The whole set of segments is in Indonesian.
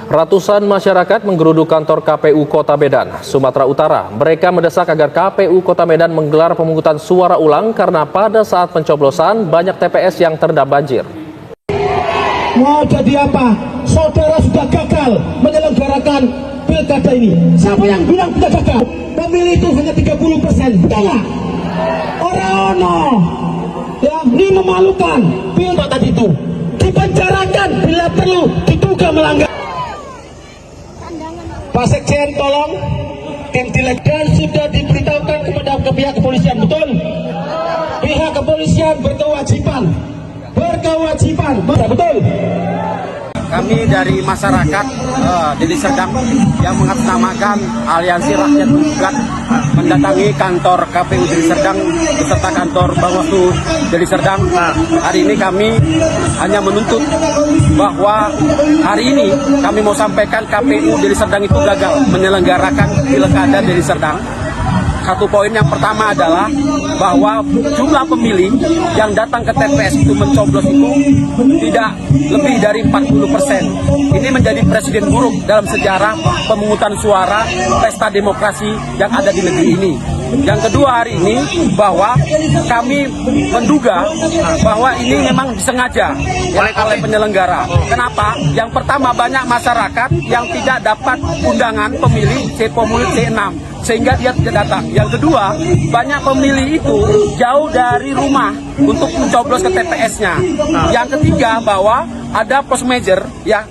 Ratusan masyarakat menggeruduk kantor KPU Kota Medan, Sumatera Utara. Mereka mendesak agar KPU Kota Medan menggelar pemungutan suara ulang karena pada saat pencoblosan banyak TPS yang terendam banjir. Mau jadi apa? Saudara sudah gagal menyelenggarakan pilkada ini. Siapa yang bilang tidak gagal? Pemilih itu hanya 30%. Betul nggak? Orang-orang ya, ini memalukan. Pilkada tadi itu dipenjarakan bila perlu diduga melanggar. Pak Sekjen tolong tim dan sudah diberitahukan kepada pihak kepolisian, betul? Pihak kepolisian berkewajiban, betul? Kami dari masyarakat Deli Serdang yang mengatasnamakan Aliansi Rakyat Menggugat mendatangi kantor KPU Deli Serdang beserta kantor Bawaslu Deli Serdang. Hari ini kami hanya menuntut bahwa hari ini kami mau sampaikan KPU Deli Serdang itu gagal menyelenggarakan pilkada Deli Serdang. Satu poin yang pertama adalah bahwa jumlah pemilih yang datang ke TPS itu mencoblos itu tidak lebih dari 40%. Ini menjadi presiden buruk dalam sejarah pemungutan suara pesta demokrasi yang ada di negeri ini. Yang kedua hari ini bahwa kami menduga bahwa ini memang disengaja oleh penyelenggara. Kenapa? Yang pertama banyak masyarakat yang tidak dapat undangan pemilih C-Formulir C6 sehingga dia tidak datang. Yang kedua, banyak pemilih itu jauh dari rumah untuk mencoblos ke TPS-nya. Yang ketiga, bahwa ada force major, ya,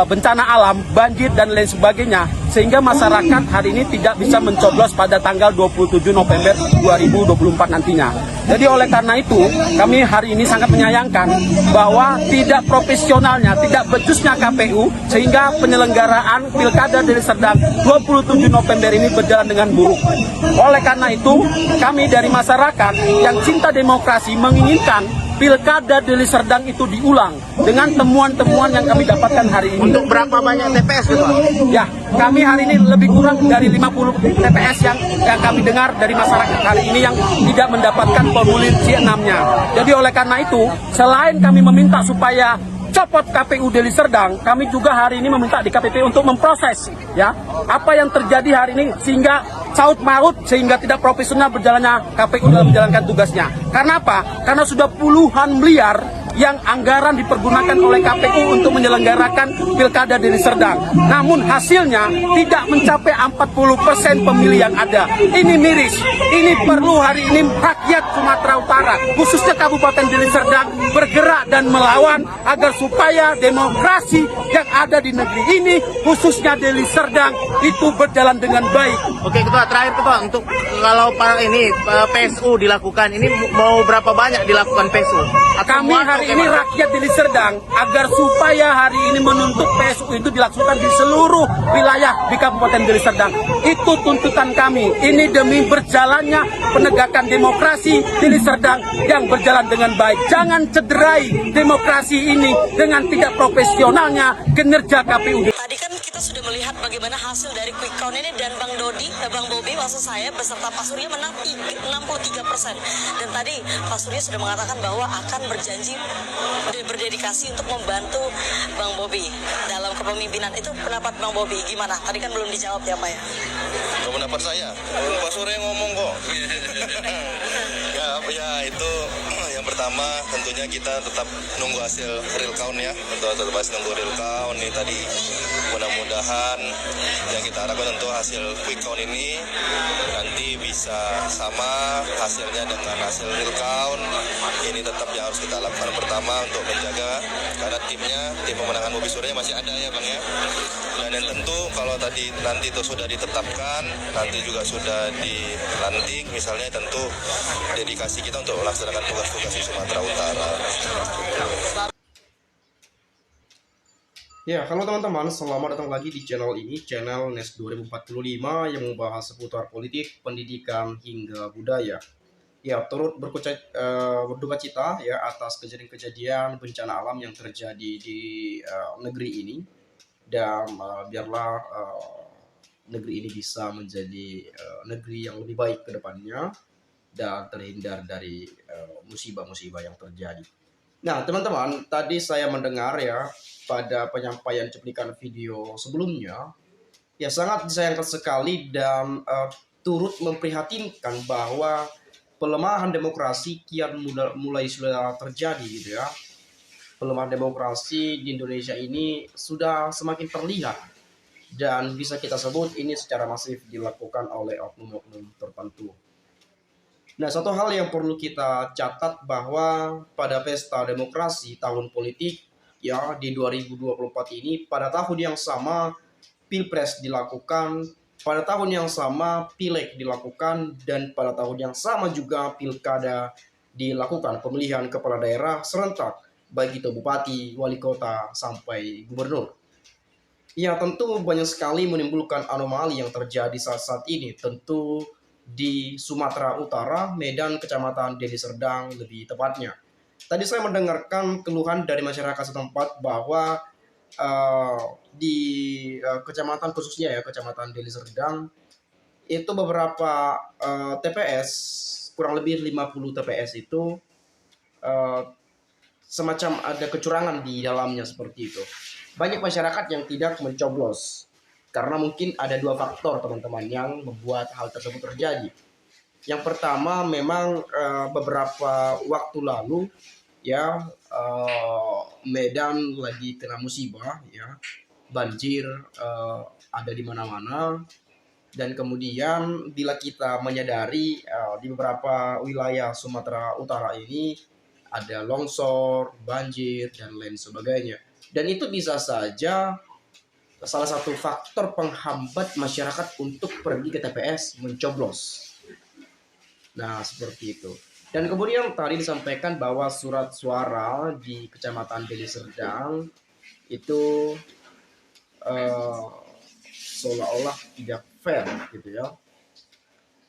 bencana alam, banjir dan lain sebagainya, sehingga masyarakat hari ini tidak bisa mencoblos pada tanggal 27 November 2024 nantinya. Jadi oleh karena itu, kami hari ini sangat menyayangkan bahwa tidak profesionalnya, tidak becusnya KPU, sehingga penyelenggaraan Pilkada Deli Serdang 27 November ini berjalan dengan buruk. Oleh karena itu, kami dari masyarakat yang cinta demokrasi menginginkan Pilkada Deli Serdang itu diulang dengan temuan-temuan yang kami dapatkan hari ini. Untuk berapa banyak TPS gitu? Ya, kami hari ini lebih kurang dari 50 TPS yang kami dengar dari masyarakat hari ini yang tidak mendapatkan formulir C6-nya. Jadi oleh karena itu, selain kami meminta supaya copot KPU Deli Serdang, kami juga hari ini meminta di KPP untuk memproses ya apa yang terjadi hari ini sehingga saut maut sehingga tidak profesional berjalannya KPU dalam menjalankan tugasnya. Karena apa? Karena sudah puluhan miliar yang anggaran dipergunakan oleh KPU untuk menyelenggarakan Pilkada Deli Serdang. Namun hasilnya tidak mencapai 40% pemilih yang ada. Ini miris. Ini perlu hari ini rakyat Sumatera Utara, khususnya Kabupaten Deli Serdang, bergerak dan melawan agar supaya demokrasi yang ada di negeri ini, khususnya Deli Serdang, itu berjalan dengan baik. Oke Ketua, terakhir Ketua, untuk kalau para ini PSU dilakukan, ini mau berapa banyak dilakukan PSU? Kami hari ini rakyat Deli Serdang agar supaya hari ini menuntut PSU itu dilaksanakan di seluruh wilayah di Kabupaten Deli Serdang. Itu tuntutan kami. Ini demi berjalannya penegakan demokrasi Deli Serdang yang berjalan dengan baik. Jangan cederai demokrasi ini dengan tidak profesionalnya kinerja KPU. Tadi kan kita sudah melihat bagaimana hasil dari quick count ini dan Bang Bobi maksud saya beserta Pak Surya menang 63%. Dan tadi Pak Surya sudah mengatakan bahwa akan berjanji berdedikasi untuk membantu Bang Bobi dalam kepemimpinan. Itu pendapat Bang Bobi gimana? Tadi kan belum dijawab ya Pak ya? Pendapat saya, Pak Surya ngomong kok. ya itu yang pertama tentunya kita tetap nunggu hasil real count ya. Tetap nunggu real count ini tadi. Mudah-mudahan yang kita harapkan tentu hasil quick count ini nanti bisa sama hasilnya dengan hasil real count. Ini tetap yang harus kita lakukan pertama untuk menjaga karena tim pemenangan Bobi Surya masih ada ya Bang ya. Dan yang tentu kalau tadi nanti itu sudah ditetapkan, nanti juga sudah dilantik misalnya, tentu dedikasi kita untuk melaksanakan tugas-tugas di Sumatera Utara. Ya, halo teman-teman, selamat datang lagi di channel ini, channel NES 2045 yang membahas seputar politik, pendidikan, hingga budaya. Ya, turut berduka cita ya atas kejadian-kejadian bencana alam yang terjadi di negeri ini. Dan biarlah negeri ini bisa menjadi negeri yang lebih baik ke depannya dan terhindar dari musibah-musibah yang terjadi. Nah, teman-teman, tadi saya mendengar ya pada penyampaian cuplikan video sebelumnya, ya sangat disayangkan sekali dan turut memprihatinkan bahwa pelemahan demokrasi kian mulai sudah terjadi gitu ya. Pelemahan demokrasi di Indonesia ini sudah semakin terlihat dan bisa kita sebut ini secara masif dilakukan oleh oknum-oknum tertentu. Nah, satu hal yang perlu kita catat bahwa pada pesta demokrasi tahun politik ya di 2024 ini, pada tahun yang sama Pilpres dilakukan, pada tahun yang sama Pileg dilakukan, dan pada tahun yang sama juga Pilkada dilakukan, pemilihan kepala daerah serentak baik itu bupati, wali kota sampai gubernur. Ya, tentu banyak sekali menimbulkan anomali yang terjadi saat ini. Tentu di Sumatera Utara, Medan, Kecamatan Deli Serdang lebih tepatnya. Tadi saya mendengarkan keluhan dari masyarakat setempat bahwa di kecamatan khususnya ya, Kecamatan Deli Serdang, itu beberapa TPS, kurang lebih 50 TPS itu semacam ada kecurangan di dalamnya seperti itu. Banyak masyarakat yang tidak mencoblos karena mungkin ada dua faktor teman-teman yang membuat hal tersebut terjadi. Yang pertama memang beberapa waktu lalu ya Medan lagi kena musibah ya, banjir ada di mana-mana, dan kemudian bila kita menyadari di beberapa wilayah Sumatera Utara ini ada longsor, banjir, dan lain sebagainya. Dan itu bisa saja salah satu faktor penghambat masyarakat untuk pergi ke TPS mencoblos. Nah, seperti itu. Dan kemudian tadi disampaikan bahwa surat suara di Kecamatan Deli Serdang itu seolah-olah tidak fair gitu ya.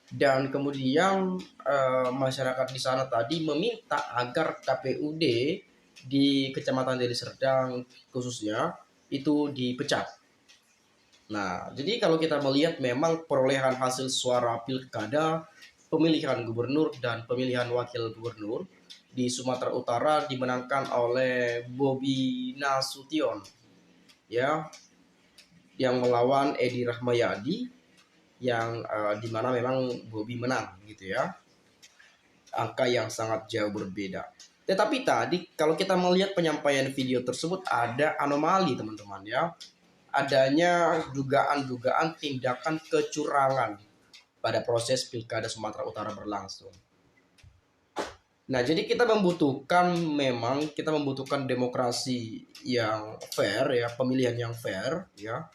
Dan kemudian masyarakat di sana tadi meminta agar KPUD di Kecamatan Deli Serdang khususnya itu dipecat. Nah, jadi kalau kita melihat memang perolehan hasil suara pilkada, pemilihan gubernur dan pemilihan wakil gubernur di Sumatera Utara dimenangkan oleh Bobi Nasution ya, yang melawan Edi Rahmayadi, yang dimana memang Bobi menang gitu ya, angka yang sangat jauh berbeda. Tetapi tadi kalau kita melihat penyampaian video tersebut ada anomali teman-teman ya, adanya dugaan-dugaan tindakan kecurangan pada proses pilkada Sumatera Utara berlangsung. Nah, jadi kita membutuhkan demokrasi yang fair ya, pemilihan yang fair ya.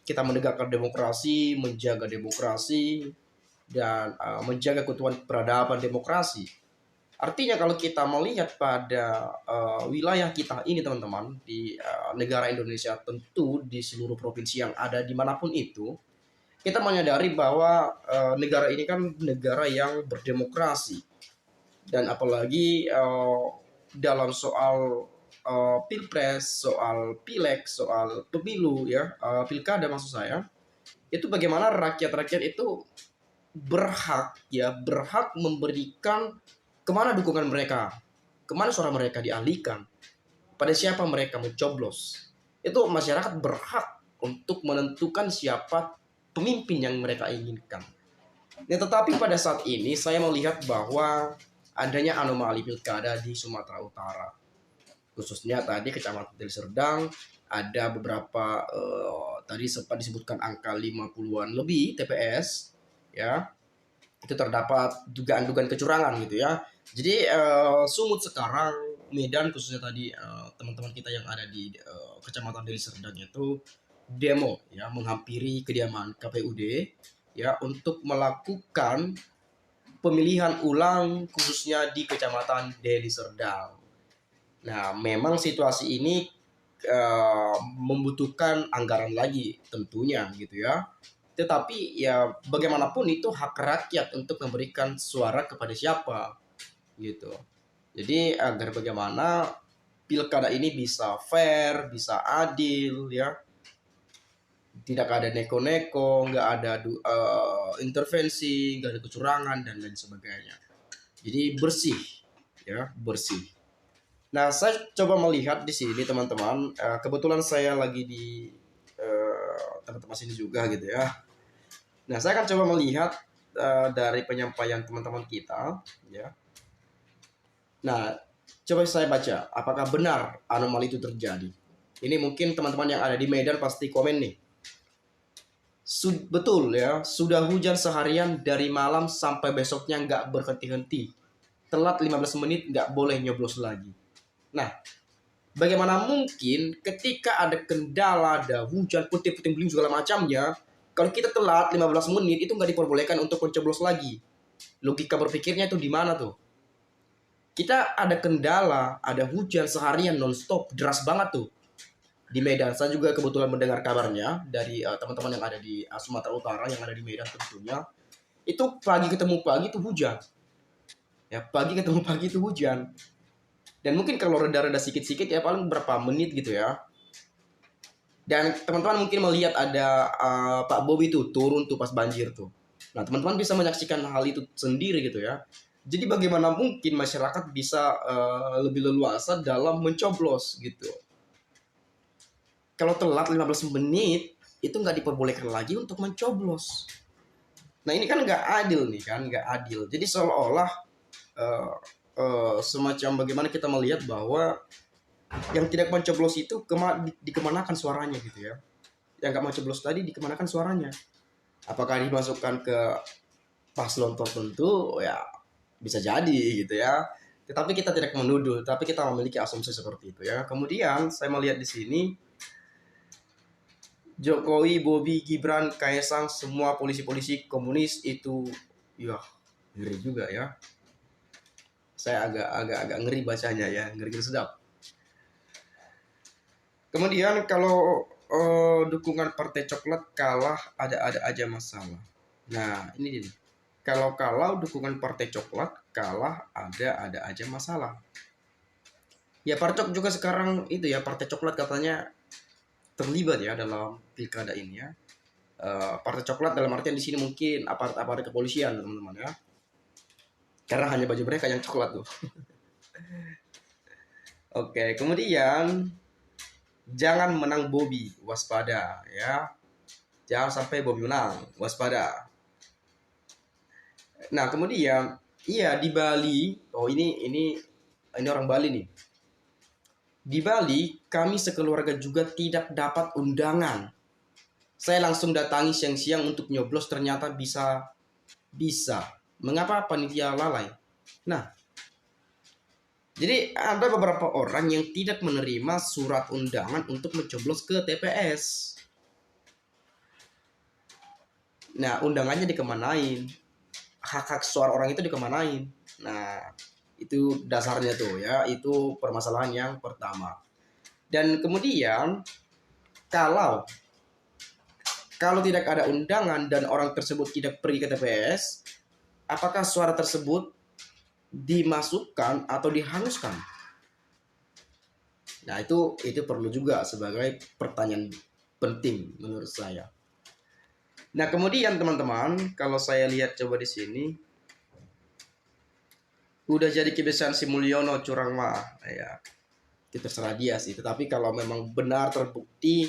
Kita menegakkan demokrasi, menjaga demokrasi, dan menjaga keutuhan peradaban demokrasi. Artinya kalau kita melihat pada wilayah kita ini teman-teman, di negara Indonesia, tentu di seluruh provinsi yang ada dimanapun itu, kita menyadari bahwa negara ini kan negara yang berdemokrasi. Dan apalagi dalam soal pilpres, soal pileg, soal pemilu ya, pilkada maksud saya, itu bagaimana rakyat-rakyat itu berhak memberikan kemana dukungan mereka, kemana suara mereka dialihkan, pada siapa mereka mencoblos. Itu masyarakat berhak untuk menentukan siapa pemimpin yang mereka inginkan. Nah, tetapi pada saat ini saya melihat bahwa adanya anomali pilkada di Sumatera Utara. Khususnya tadi Kecamatan Deli Serdang ada beberapa tadi sempat disebutkan angka 50-an lebih TPS ya. Itu terdapat dugaan-dugaan kecurangan gitu ya. Jadi sumut sekarang Medan khususnya tadi teman-teman kita yang ada di Kecamatan Deli Serdang itu demo ya, menghampiri kediaman KPUD ya untuk melakukan pemilihan ulang khususnya di Kecamatan Deli Serdang. Nah, memang situasi ini membutuhkan anggaran lagi tentunya gitu ya. Tetapi ya bagaimanapun itu hak rakyat untuk memberikan suara kepada siapa gitu. Jadi agar bagaimana pilkada ini bisa fair, bisa adil ya. Tidak ada neko-neko, nggak ada intervensi, nggak ada kecurangan dan lain sebagainya. Jadi bersih ya, bersih. Nah, saya coba melihat di sini teman-teman, kebetulan saya lagi di tempat-tempat sini juga gitu ya. Nah, saya akan coba melihat dari penyampaian teman-teman kita, ya. Nah, coba saya baca, apakah benar anomali itu terjadi? Ini mungkin teman-teman yang ada di Medan pasti komen nih. Betul ya, sudah hujan seharian dari malam sampai besoknya nggak berhenti-henti. Telat 15 menit nggak boleh nyoblos lagi. Nah, bagaimana mungkin ketika ada kendala, ada hujan, puting-puting beliung segala macamnya, kalau kita telat 15 menit itu nggak diperbolehkan untuk mencoblos lagi. Logika berpikirnya itu di mana tuh? Kita ada kendala, ada hujan seharian non-stop, deras banget tuh di Medan. Saya juga kebetulan mendengar kabarnya dari teman-teman yang ada di Sumatera Utara, yang ada di Medan tentunya. Itu pagi ketemu pagi itu hujan. Ya, pagi ketemu pagi itu hujan. Dan mungkin kalau reda-reda sikit-sikit ya paling berapa menit gitu ya. Dan teman-teman mungkin melihat ada Pak Bobi tuh turun tuh pas banjir tuh. Nah, teman-teman bisa menyaksikan hal itu sendiri gitu ya. Jadi bagaimana mungkin masyarakat bisa lebih leluasa dalam mencoblos gitu. Kalau telat 15 menit, itu nggak diperbolehkan lagi untuk mencoblos. Nah, ini kan nggak adil nih kan, nggak adil. Jadi seolah-olah semacam bagaimana kita melihat bahwa yang tidak mencoblos itu dikemanakan suaranya gitu ya. Yang nggak mencoblos tadi dikemanakan suaranya. Apakah dimasukkan ke paslon tertentu? Ya, bisa jadi gitu ya. Tetapi kita tidak menuduh, tapi kita memiliki asumsi seperti itu ya. Kemudian saya melihat di sini Jokowi, Bobi, Gibran, Kaesang, semua polisi-polisi komunis itu, ya ngeri juga ya. Saya agak ngeri bacanya ya, ngeri sedap. Kemudian kalau dukungan Partai Coklat kalah ada aja masalah. Nah ini nih, kalau dukungan Partai Coklat kalah ada aja masalah. Ya Parcok juga sekarang itu ya, Partai Coklat katanya terlibat ya dalam pilkada ini ya. Partai Coklat dalam artian di sini mungkin aparat kepolisian teman-teman ya. Karena hanya baju mereka yang coklat tuh. Oke, kemudian jangan menang Bobi, waspada ya. Jangan sampai Bobi menang, waspada. Nah, kemudian iya di Bali, oh ini orang Bali nih. Di Bali, kami sekeluarga juga tidak dapat undangan. Saya langsung datangi siang-siang untuk nyoblos, ternyata bisa. Mengapa panitia lalai? Nah, jadi ada beberapa orang yang tidak menerima surat undangan untuk mencoblos ke TPS. Nah, undangannya dikemanain? Hak-hak suara orang itu dikemanain? Nah, itu dasarnya tuh ya, itu permasalahan yang pertama. Dan kemudian kalau tidak ada undangan dan orang tersebut tidak pergi ke TPS, apakah suara tersebut dimasukkan atau dihanguskan? Nah, itu perlu juga sebagai pertanyaan penting menurut saya. Nah, kemudian teman-teman, kalau saya lihat coba di sini, udah jadi kebiasaan si Mulyono curang mah, ya itu terserah dia sih. Tetapi kalau memang benar terbukti,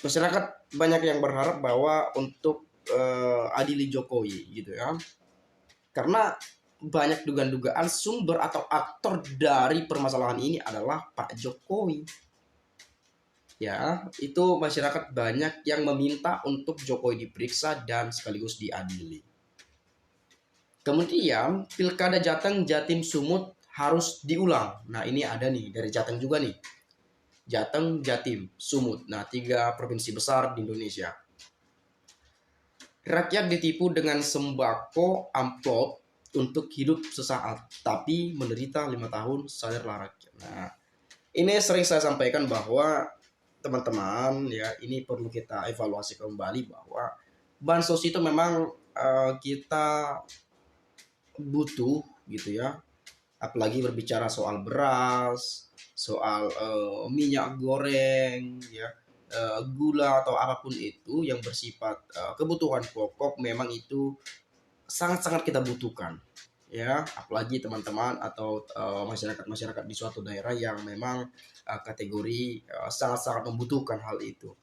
masyarakat banyak yang berharap bahwa untuk adili Jokowi gitu ya. Karena banyak dugaan-dugaan sumber atau aktor dari permasalahan ini adalah Pak Jokowi. Ya, itu masyarakat banyak yang meminta untuk Jokowi diperiksa dan sekaligus diadili. Kemudian Pilkada Jateng, Jatim, Sumut harus diulang. Nah, ini ada nih dari Jateng juga nih. Jateng, Jatim, Sumut. Nah, 3 provinsi besar di Indonesia. Rakyat ditipu dengan sembako amplop untuk hidup sesaat, tapi menderita 5 tahun, sadarlah rakyat. Nah, ini sering saya sampaikan bahwa teman-teman ya, ini perlu kita evaluasi kembali bahwa bansos itu memang kita butuh gitu ya, apalagi berbicara soal beras, soal minyak goreng ya, gula atau apapun itu yang bersifat kebutuhan pokok, memang itu sangat-sangat kita butuhkan ya, apalagi teman-teman atau masyarakat-masyarakat di suatu daerah yang memang kategori sangat-sangat membutuhkan hal itu.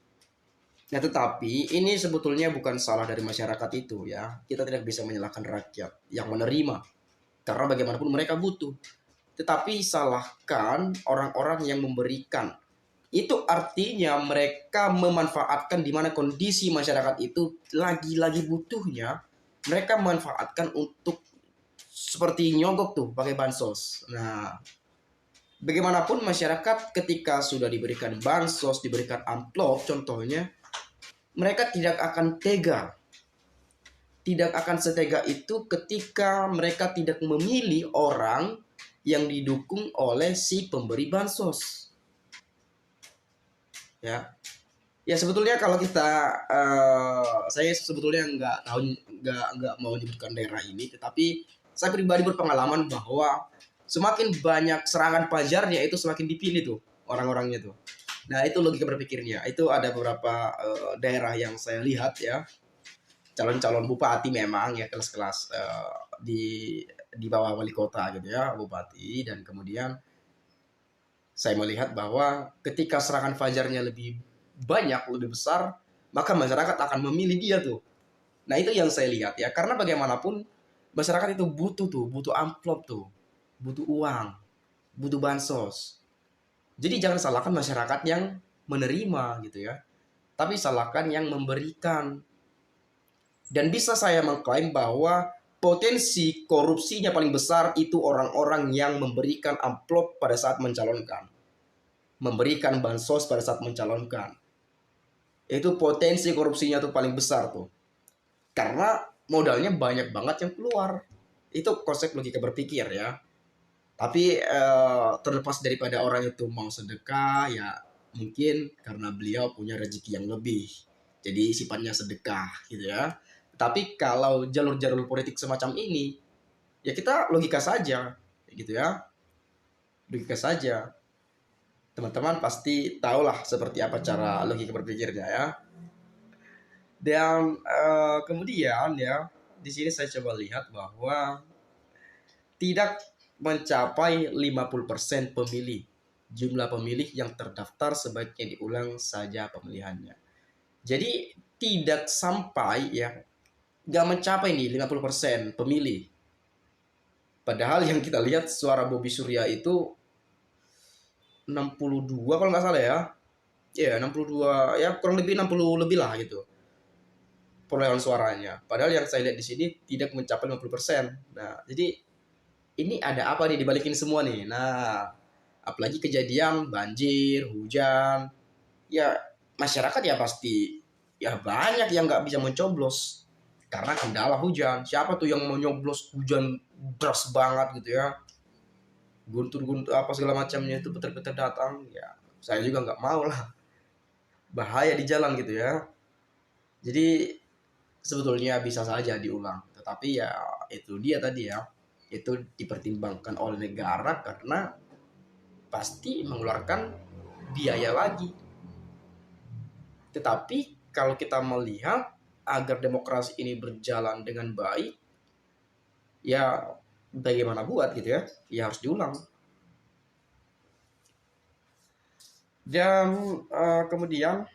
Nah, tetapi ini sebetulnya bukan salah dari masyarakat itu ya. Kita tidak bisa menyalahkan rakyat yang menerima karena bagaimanapun mereka butuh. Tetapi salahkan orang-orang yang memberikan. Itu artinya mereka memanfaatkan di mana kondisi masyarakat itu lagi-lagi butuhnya. Mereka memanfaatkan untuk seperti nyogok tuh pakai bansos. Nah, bagaimanapun masyarakat ketika sudah diberikan bansos, diberikan amplop contohnya, mereka tidak akan tega. Tidak akan setega itu ketika mereka tidak memilih orang yang didukung oleh si pemberi bansos. Ya, ya sebetulnya kalau kita, saya sebetulnya nggak mau menyebutkan daerah ini, tetapi saya pribadi berpengalaman bahwa semakin banyak serangan pajarnya itu semakin dipilih tuh orang-orangnya tuh. Nah, itu logika berpikirnya. Itu ada beberapa daerah yang saya lihat ya, calon-calon bupati memang ya kelas-kelas di bawah wali kota gitu ya, bupati, dan kemudian saya melihat bahwa ketika serangan fajarnya lebih banyak, lebih besar, maka masyarakat akan memilih dia tuh. Nah, itu yang saya lihat ya, karena bagaimanapun masyarakat itu butuh amplop tuh, butuh uang, butuh bansos. Jadi jangan salahkan masyarakat yang menerima gitu ya, tapi salahkan yang memberikan. Dan bisa saya mengklaim bahwa potensi korupsinya paling besar itu orang-orang yang memberikan amplop pada saat mencalonkan, memberikan bansos pada saat mencalonkan. Itu potensi korupsinya tuh paling besar tuh, karena modalnya banyak banget yang keluar. Itu konsep logika berpikir ya. Tapi terlepas daripada orang itu mau sedekah, ya mungkin karena beliau punya rezeki yang lebih, jadi sifatnya sedekah gitu ya. Tapi kalau jalur-jalur politik semacam ini, ya kita logika saja gitu ya. Logika saja. Teman-teman pasti tahulah seperti apa cara logika berpikirnya ya. Dan kemudian ya, di sini saya coba lihat bahwa tidak mencapai 50% pemilih. Jumlah pemilih yang terdaftar sebaiknya diulang saja pemilihannya. Jadi tidak sampai ya, nggak mencapai nih 50% pemilih. Padahal yang kita lihat suara Bobi Surya itu 62 kalau nggak salah ya. Ya 62, ya kurang lebih 60 lebih lah gitu perolehan suaranya. Padahal yang saya lihat di sini tidak mencapai 50%. Nah, jadi ini ada apa nih dibalikin semua nih? Nah, apalagi kejadian banjir, hujan, ya masyarakat ya pasti ya banyak yang nggak bisa mencoblos karena kendala hujan. Siapa tuh yang mau nyoblos hujan deras banget gitu ya? Guntur-guntur apa segala macamnya itu petir-petir datang. Ya, saya juga nggak mau lah. Bahaya di jalan gitu ya. Jadi sebetulnya bisa saja diulang, tetapi ya itu dia tadi ya. Itu dipertimbangkan oleh negara karena pasti mengeluarkan biaya lagi. Tetapi kalau kita melihat agar demokrasi ini berjalan dengan baik, ya bagaimana buat gitu ya, ya harus diulang. Dan kemudian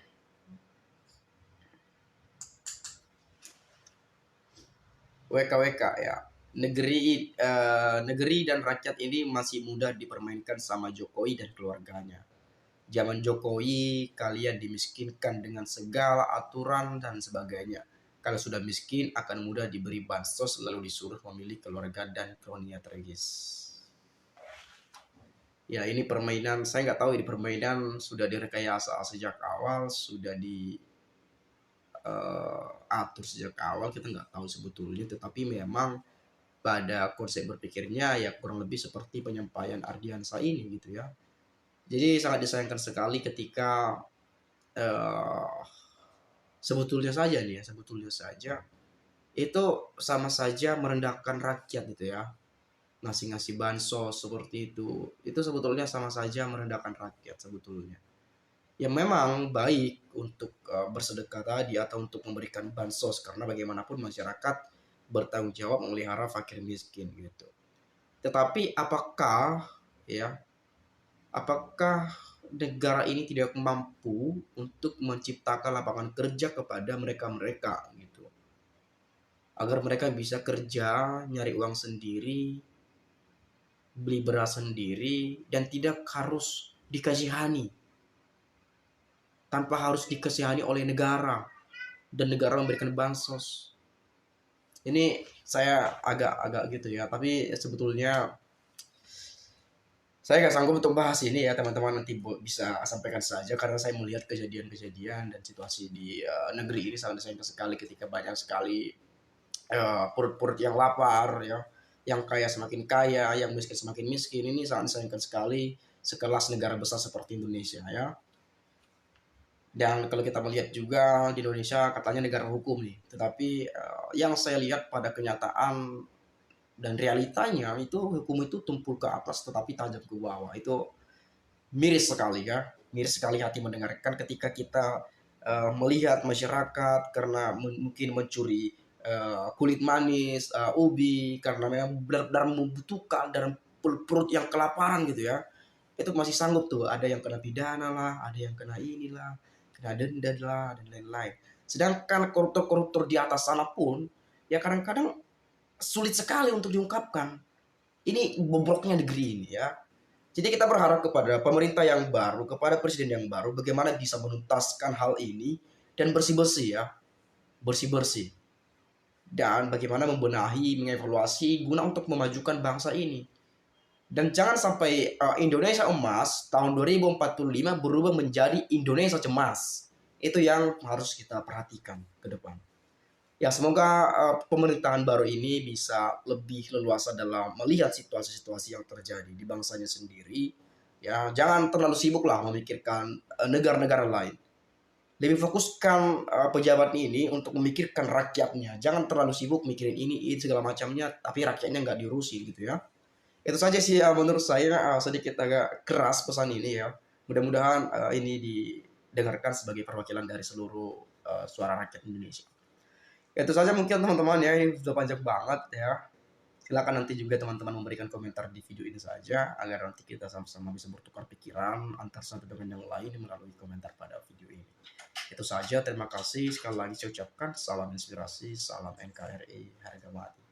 WKWK ya, negeri dan rakyat ini masih mudah dipermainkan sama Jokowi dan keluarganya. Zaman Jokowi kalian dimiskinkan dengan segala aturan dan sebagainya. Kalau sudah miskin akan mudah diberi bansos lalu disuruh memilih keluarga dan kroninya tragis. Ya ini permainan, saya nggak tahu ini permainan sudah direkayasa sejak awal, sudah atur sejak awal, kita nggak tahu sebetulnya, tetapi memang pada konsep berpikirnya ya kurang lebih seperti penyampaian Ardiansa ini gitu ya. Jadi sangat disayangkan sekali ketika sebetulnya saja itu sama saja merendahkan rakyat gitu ya. Ngasih bansos seperti itu sebetulnya sama saja merendahkan rakyat sebetulnya. Ya memang baik untuk bersedekah tadi atau untuk memberikan bansos karena bagaimanapun masyarakat bertanggung jawab memelihara fakir miskin gitu. Tetapi apakah negara ini tidak mampu untuk menciptakan lapangan kerja kepada mereka-mereka gitu, agar mereka bisa kerja, nyari uang sendiri, beli beras sendiri, dan tidak harus dikasihani, tanpa harus dikasihani oleh negara dan negara memberikan bansos. Ini saya agak gitu ya, tapi sebetulnya saya nggak sanggup untuk bahas ini ya teman-teman, nanti bisa sampaikan saja karena saya melihat kejadian-kejadian dan situasi di negeri ini sangat sayang sekali ketika banyak sekali perut-perut yang lapar ya, yang kaya semakin kaya, yang miskin semakin miskin. Ini sangat disayangkan sekali sekelas negara besar seperti Indonesia ya. Dan kalau kita melihat juga di Indonesia katanya negara hukum nih, tetapi yang saya lihat pada kenyataan dan realitanya itu hukum itu tumpul ke atas tetapi tajam ke bawah. Itu miris sekali ya, miris sekali hati mendengarkan ketika kita melihat masyarakat karena mungkin mencuri kulit manis, ubi, karena memang benar-benar membutuhkan dan perut yang kelaparan gitu ya, itu masih sanggup tuh, ada yang kena pidana lah, ada yang kena inilah, kena denda lah, dan lain-lain. Sedangkan koruptor-koruptor di atas sana pun ya kadang-kadang sulit sekali untuk diungkapkan. Ini bobroknya negeri ini ya. Jadi kita berharap kepada pemerintah yang baru, kepada presiden yang baru, bagaimana bisa menuntaskan hal ini dan bersih-bersih ya, bersih-bersih. Dan bagaimana membenahi, mengevaluasi guna untuk memajukan bangsa ini. Dan jangan sampai Indonesia emas tahun 2045 berubah menjadi Indonesia cemas. Itu yang harus kita perhatikan ke depan. Ya semoga pemerintahan baru ini bisa lebih leluasa dalam melihat situasi-situasi yang terjadi di bangsanya sendiri. Ya jangan terlalu sibuk lah memikirkan negara-negara lain. Lebih fokuskan pejabat ini untuk memikirkan rakyatnya. Jangan terlalu sibuk mikirin ini segala macamnya, tapi rakyatnya nggak diurusi gitu ya. Itu saja sih menurut saya sedikit agak keras pesan ini ya. Mudah-mudahan ini didengarkan sebagai perwakilan dari seluruh suara rakyat Indonesia. Itu saja mungkin teman-teman ya, ini sudah panjang banget ya. Silakan nanti juga teman-teman memberikan komentar di video ini saja agar nanti kita sama-sama bisa bertukar pikiran antar satu dengan yang lain melalui komentar pada video ini. Itu saja, terima kasih sekali lagi saya ucapkan salam inspirasi, salam NKRI, harga mati.